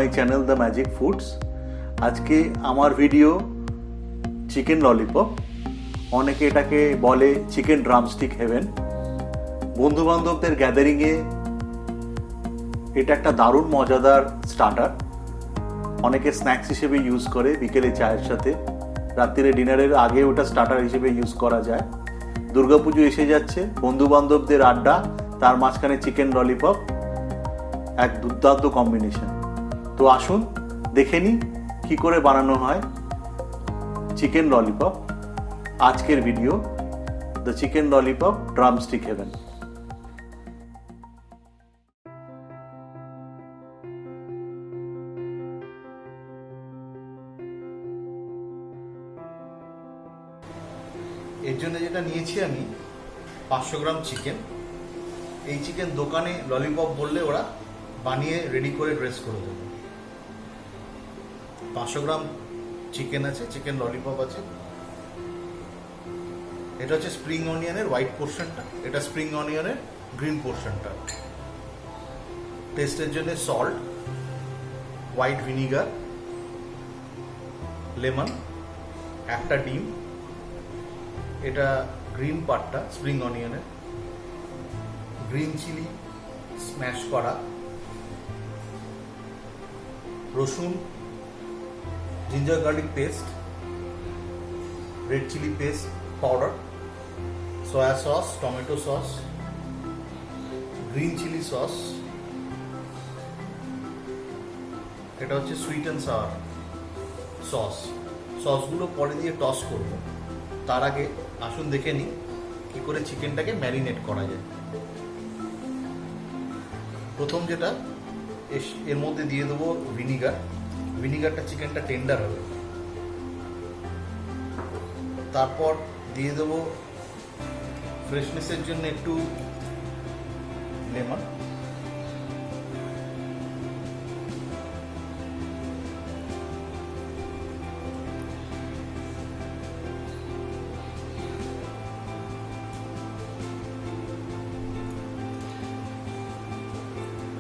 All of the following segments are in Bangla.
My channel the magic foods. আজকে আমার ভিডিও চিকেন ললিপপ, অনেকে এটাকে বলে চিকেন ড্রামস্টিক হেভেন। বন্ধুবান্ধবদের গ্যাদারিংয়ে এটা একটা দারুণ মজাদার স্টার্টার। অনেকে স্ন্যাক্স হিসেবে ইউজ করে বিকেলে চায়ের সাথে, রাত্রিরে ডিনারের আগে ওটা স্টার্টার হিসেবে ইউজ করা যায়। দুর্গাপুজো এসে যাচ্ছে, বন্ধুবান্ধবদের আড্ডা, তার মাঝখানে চিকেন ললিপপ, এক দুর্দান্ত কম্বিনেশন। তো আসুন দেখে নিই কী করে বানানো হয় চিকেন ললিপপ। আজকের video the chicken lollipop drumstick heaven. এর জন্য যেটা নিয়েছি আমি 500 গ্রাম চিকেন। এই চিকেন দোকানে ললিপপ বললে ওরা বানিয়ে রেডি করে ড্রেস করে দেবে। 500 গ্রাম চিকেন আছে, চিকেন ললিপপ আছে। এটা হচ্ছে স্প্রিং অনিয়নের হোয়াইট পোর্শনটা, এটা স্প্রিং অনিয়নের গ্রিন পোর্শনটা। টেস্টের জন্য সল্ট, হোয়াইট ভিনিগার, লেমন, একটা ডিম, এটা গ্রিন পার্টটা স্প্রিং অনিয়নের, গ্রিন চিলি স্ম্যাশ করা, রসুন, ginger garlic paste, red chilli paste powder, soya sauce, tomato sauce, green chilli sauce, এটা হচ্ছে সুইট অ্যান্ড সাওয়ার সস। সসগুলো পরে দিয়ে টস করব। তার আগে আসুন দেখে নিই কি করে চিকেনটাকে ম্যারিনেট করা যায়। প্রথম যেটা, এর মধ্যে দিয়ে দেবো ভিনিগার। ভিনিগারটা চিকেনটা টেন্ডার হবে। তারপর দিয়ে দেবো ফ্রেশনেসের জন্য একটু লেমন,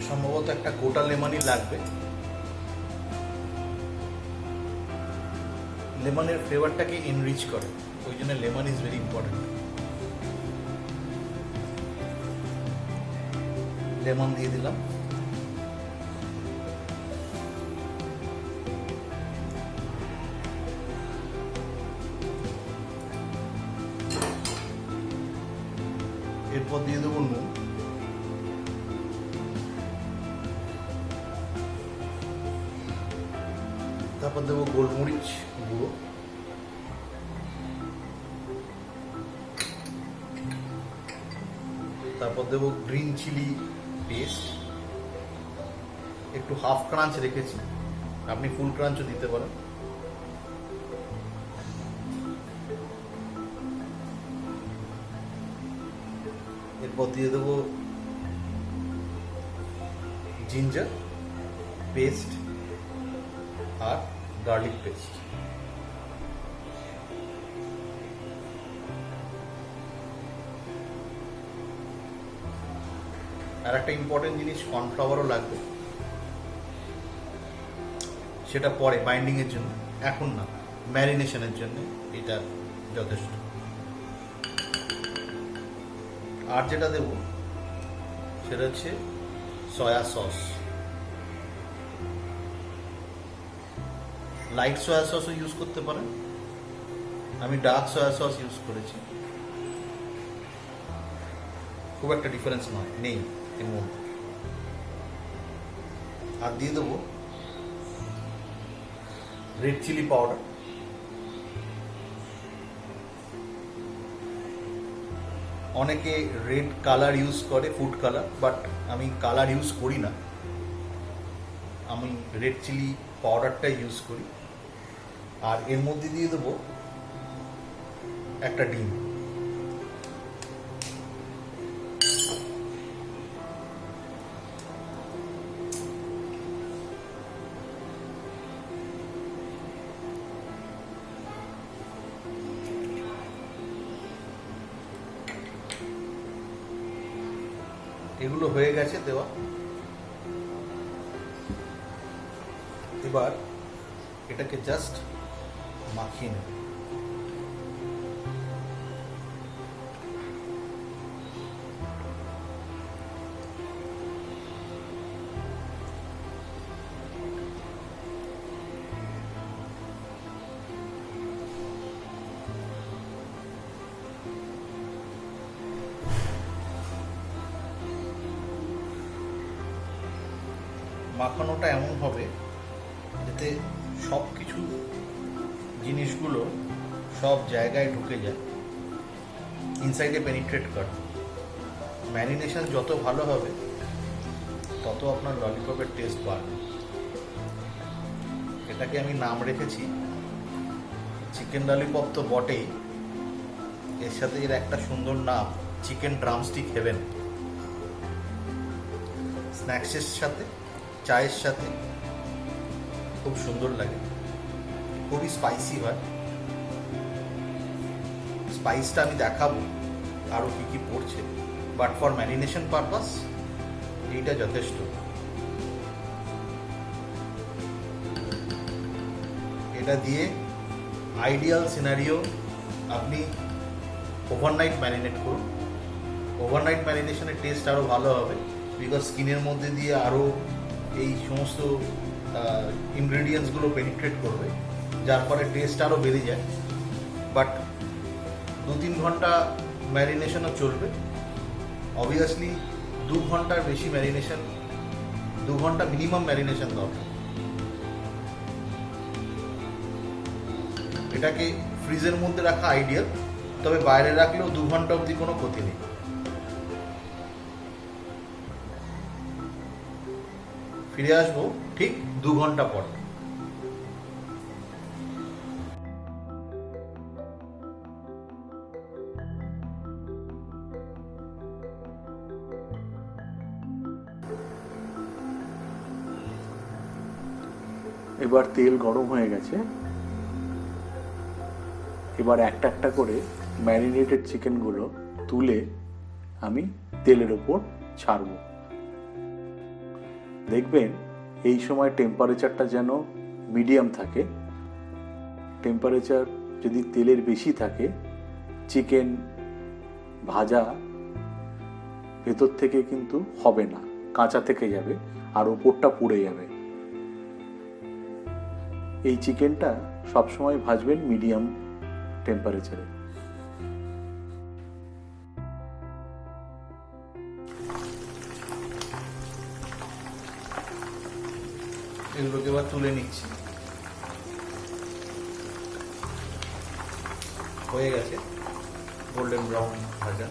সম্ভবত একটা গোটা লেমনই লাগবে। লেমনের ফ্লেভারটাকে এনরিচ করে, ওই জন্য lemon is very important. Lemon দিয়ে দিলাম। এরপর দিয়ে দেবো নুন, তারপর দেবো গোলমরিচ গুঁড়ো, তারপর দেবো গ্রিন চিলি পেস্ট। একটু হাফ ক্রাঞ্চ রেখেছি, আপনি ফুল ক্রাঞ্চও দিতে পারেন। এরপর দিয়ে দেবো জিঞ্জার পেস্ট আর গার্লিক পেস্ট। আর একটা ইম্পর্টেন্ট জিনিস, কর্নফ্লাওয়ারও লাগবে, সেটা পরে বাইন্ডিং এর জন্য, এখন না, ম্যারিনেশনের জন্য এটা যথেষ্ট। আর যেটা দেব সেটা হচ্ছে সয়া সস। লাইট সয়া সসও ইউজ করতে পারেন, আমি ডার্ক সয়া সস ইউজ করেছি। খুব একটা ডিফারেন্স নেই এর মধ্যে। আর দিয়ে দেবো রেড চিলি পাউডার। অনেকে রেড কালার ইউজ করে, ফুড কালার, বাট আমি কালার ইউজ করি না, আমি রেড চিলি পাউডারটাই ইউজ করি। আর এর মধ্যে দিয়ে দেবো একটা ডিম। এগুলো হয়ে গেছে দেওয়া। এবার এটাকে জাস্ট মাখিয়ে নেব। মাখানোটা এমন হবে যাতে সব কিছু জিনিসগুলো সব জায়গায় ঢুকে যায়, ইনসাইডে পেনিট্রেট করে। ম্যারিনেশন যত ভালো হবে তত আপনার ললিপপের টেস্ট বাড়বে। এটাকে আমি নাম রেখেছি চিকেন ললিপপ তো বটেই, এর সাথে এর একটা সুন্দর নাম চিকেন ড্রামস্টিক হেভেন। স্ন্যাক্সের সাথে, চায়ের সাথে খুব সুন্দর লাগে, খুবই স্পাইসি হয়। স্পাইসটা আমি দেখাবো আরও কী কী পড়ছে, বাট ফর ম্যারিনেশন পারপাস এইটা যথেষ্ট। এটা দিয়ে আইডিয়াল সিনারিও আপনি ওভারনাইট ম্যারিনেট করুন। ওভারনাইট ম্যারিনেশনের টেস্ট আরও ভালো হবে, বিকজ স্কিনের মধ্যে দিয়ে আরও এই সমস্ত ইনগ্রেডিয়েন্টসগুলো পেনিট্রেট করবে, যার ফলে টেস্ট আরও বেড়ে যায়। বাট 2-3 ঘন্টা ম্যারিনেশনও চলবে। অবভিয়াসলি 2 ঘন্টার বেশি ম্যারিনেশন, 2 ঘন্টা মিনিমাম ম্যারিনেশন দরকার। এটাকে ফ্রিজের মধ্যে রাখা আইডিয়াল, তবে বাইরে রাখলেও 2 ঘন্টা অবধি কোনো ক্ষতি নেই। ফিরে আসবো ঠিক 2 ঘন্টা পর। এবার তেল গরম হয়ে গেছে, এবার একটা একটা করে ম্যারিনেটেড চিকেনগুলো তুলে আমি তেলের ওপর ছাড়ব। দেখবেন এই সময় টেম্পারেচারটা যেন মিডিয়াম থাকে। টেম্পারেচার যদি তেলের বেশি থাকে, চিকেন ভাজা ভেতর থেকে কিন্তু হবে না, কাঁচা থেকে যাবে আর ওপরটা পুড়ে যাবে। এই চিকেনটা সবসময় ভাজবেন মিডিয়াম টেম্পারেচারে। এগুলোকে এবার তুলে নিচ্ছি। হয়ে গেছে গোল্ডেন ব্রাউন ভাজা।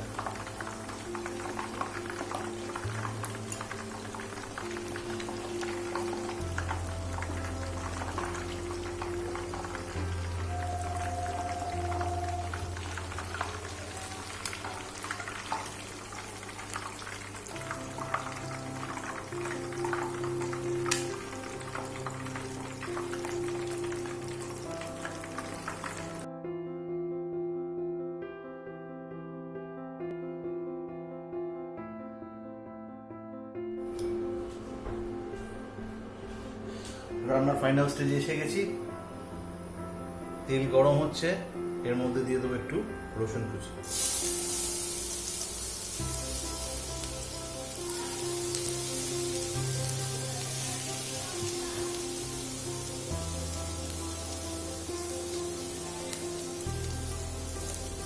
রান্নার ফাইনাল স্টেজে এসে গেছি। তেল গরম হচ্ছে, এর মধ্যে দিয়ে দেবো একটু রসুন কুচি।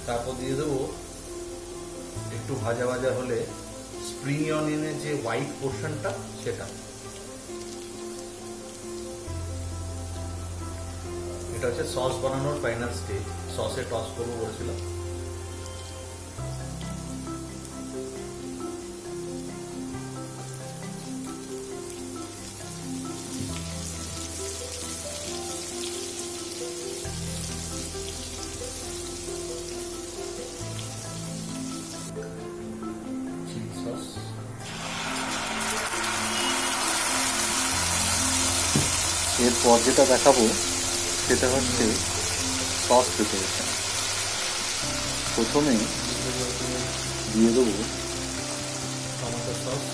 তারপর দিয়ে দেবো একটু ভাজা ভাজা হলে স্প্রিং অনিয়নের যে হোয়াইট পোর্শনটা সেটা। এটা হচ্ছে সস বানানোর ফাইনাল স্টেজ। সসে টস করবো বলছিলাম। চিলি সস, এরপর যেটা দেখাবো সেটা হচ্ছে সস প্রিপারেশন। প্রথমে দিয়ে দেবো টমেটো সস,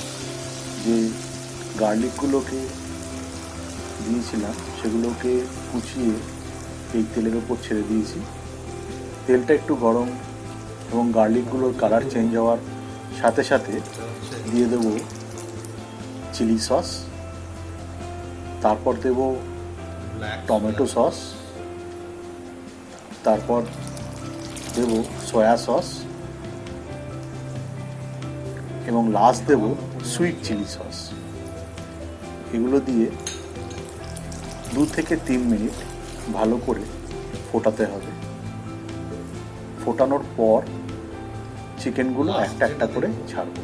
যে গার্লিকগুলোকে দিয়েছিলাম সেগুলোকে কুচিয়ে এই তেলের ওপর ছেড়ে দিয়েছি। তেলটা একটু গরম এবং গার্লিকগুলোর কালার চেঞ্জ হওয়ার সাথে সাথে দিয়ে দেবো চিলি সস, তারপর দেব টমেটো সস, তারপর দেব সয়া সস এবং লাস্ট দেব সুইট চিলি সস। এগুলো দিয়ে 2 থেকে 3 মিনিট ভালো করে ফোটাতে হবে। ফোটানোর পর চিকেনগুলো একটা একটা করে ছাড়ব।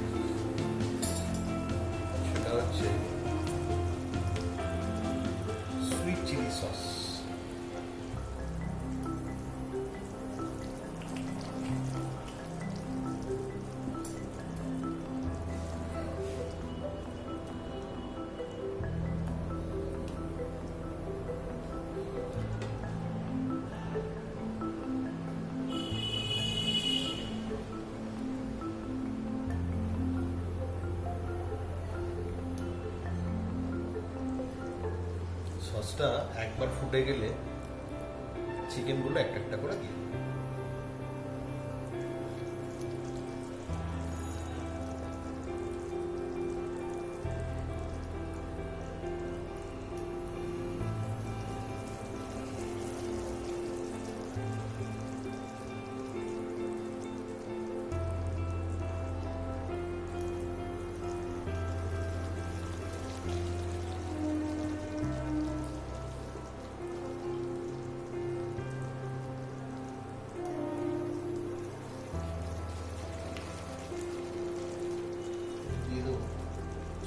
সেটা হচ্ছে সুইট চিলি সস। সসটা একবার ফুটে গেলে চিকেনগুলো একটা একটা করে দিই।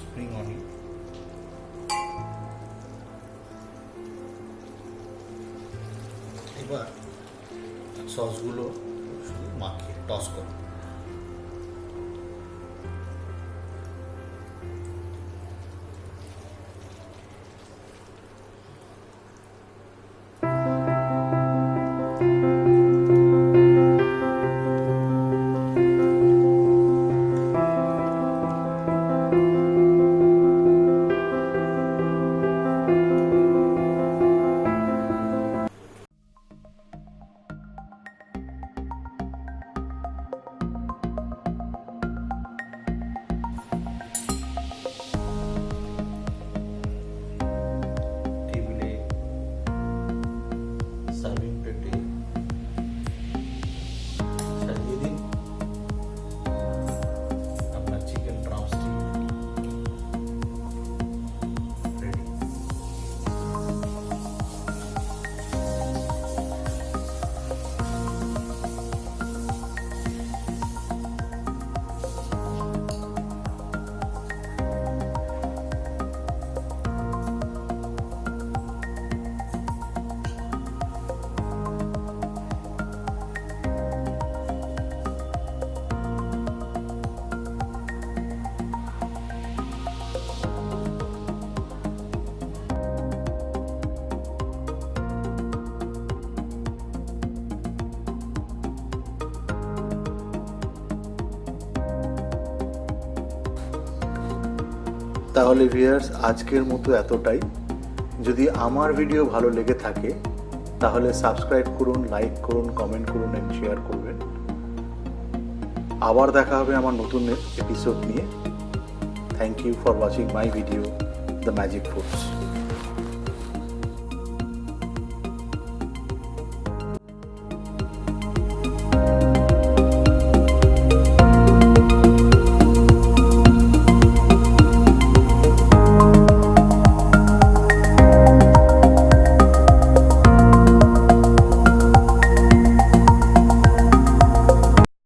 স্প্রিং অনিয়ন, এবার সসগুলো শুধু মাখিয়ে টস করো। সার্ভিং প্লেটে সাজিয়ে দিন আপনার চিকেন ড্রামস্টিক রেডি। তাহলে ভিউয়ার্স, আজকের মতো এতটাই। যদি আমার ভিডিও ভালো লেগে থাকে তাহলে সাবস্ক্রাইব করুন, লাইক করুন, কমেন্ট করুন এবং শেয়ার করবেন। আবার দেখা হবে আমার নতুন এপিসোড নিয়ে। Thank you for watching my video the magic foods.